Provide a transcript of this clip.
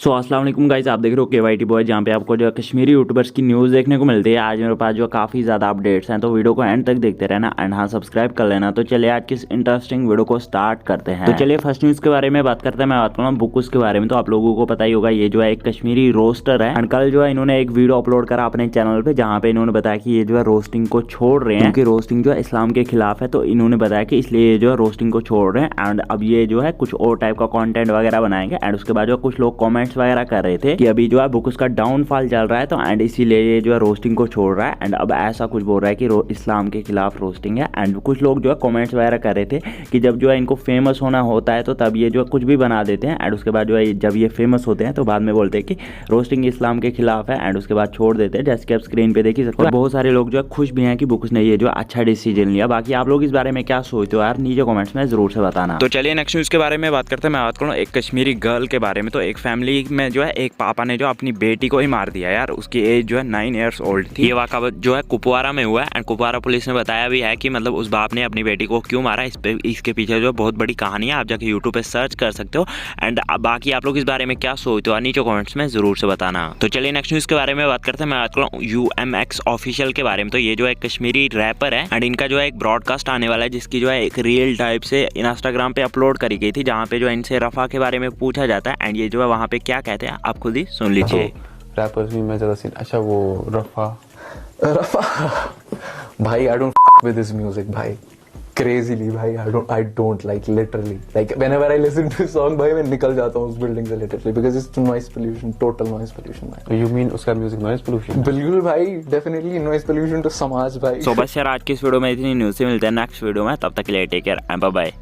अस्सलाम वालेकुम गाइस, आप देख रहे हो KYT बॉय, जहाँ पे आपको जो है कश्मीरी यूट्यूबर्स की न्यूज़ देखने को मिलती है। आज मेरे पास जो काफ़ी ज़्यादा अपडेट्स हैं, तो वीडियो को एंड तक देखते रहना एंड हाँ सब्सक्राइब कर लेना। तो चलिए आज किस इंटरेस्टिंग वीडियो को स्टार्ट करते हैं। तो चलिए फर्स्ट न्यूज़ के बारे में बात करते हैं। मैं बात करूँ बुकुस के बारे में। तो आप लोगों को पता ही होगा, ये जो है एक कश्मीरी रोस्टर है एंड कल जो है इन्होंने एक वीडियो अपलोड करा अपने चैनल पर, जहाँ पे इन्होंने बताया कि ये जो है रोस्टिंग को छोड़ रहे हैं, क्योंकि रोस्टिंग जो है इस्लाम के खिलाफ है। तो इन्होंने बताया कि इसलिए ये जो है रोस्टिंग को छोड़ रहे हैं एंड अब ये जो है कुछ और टाइप का कंटेंट वगैरह बनाएंगे। एंड उसके बाद जो कुछ लोग कमेंट्स वगैरह कर रहे थे कि अभी जो है बुक उसका डाउनफॉल चल रहा है, तो एंड इसीलिए ये जो है रोस्टिंग को छोड़ रहा है। एंड अब ऐसा कुछ बोल रहा है कि इस्लाम के खिलाफ रोस्टिंग है। एंड कुछ लोग जो है कमेंट्स वगैरह कर रहे थे कि जब जो है इनको फेमस होना होता है तो तब ये जो है कुछ भी बना देते हैं एंड उसके बाद जो है जब ये फेमस होते हैं तो बाद में बोलते हैं कि रोस्टिंग इस्लाम के खिलाफ है एंड उसके बाद छोड़ देते हैं, जैसे कि आप स्क्रीन पे देख ही सकते हो। बहुत सारे लोग जो है खुश भी हैं कि बुक्स ने ये जो अच्छा डिसीजन लिया। बाकी आप लोग इस बारे में क्या सोचते हो यार, नीचे कमेंट्स में जरूर से बताना। तो चलिए नेक्स्ट न्यूज़ के बारे में बात करते हैं। मैं बात करूँ एक कश्मीरी गर्ल के बारे में। तो एक फैमिली में जो है एक पापा ने जो अपनी बेटी को ही मार दिया यार। उसकी एज जो है 9 ईयर्स ओल्ड थी। ये वाक़ा जो है कुपवारा में हुआ है एंड कुपवारा पुलिस ने बताया भी है कि मतलब उस बाप ने अपनी बेटी को क्यों मारा। इसके पीछे जो बहुत बड़ी कहानी है, आप जाके यूट्यूब पे सर्च कर सकते हो। एंड बाकी आप लोग इस बारे में क्या सोचते हो नीचे कमेंट्स में जरूर से बताना। तो चलिए नेक्स्ट न्यूज़ के बारे में बात करते हैं। मैं बात करूँ UMX ऑफिशियल के बारे में। तो ये जो है कश्मीरी रैपर है एंड इनका जो है एक ब्रॉडकास्ट आने वाला है, जिसकी जो है एक रियल टाइप से इंस्टाग्राम पे अपलोड करी गई थी, जहाँ पे जो है इनसे रफ़ा के बारे में पूछा जाता है एंड ये जो है वहाँ पे क्या कहते हैं आप खुद ही सुन लीजिए। रैपर्स में ज़्यादा सीन। अच्छा वो रफ़ा भाई, I don't with this music भाई, क्रेजीली भाई। I don't like, literally like whenever I listen to song भाई मैं निकल जाता हूँ उस बिल्डिंग से literally, because it's noise pollution, total noise pollution भाई। यू मीन उसका म्यूजिक नॉइस पोल्यूशन? बिल्कुल भाई, डेफिनेटली नॉइस पोल्यूशन टू समाज भाई। सो बस यार आज की इस वीडियो में इतनी न्यूज़ से मिलते हैं नेक्स्ट वीडियो में। तब तक के लिए take care and bye bye.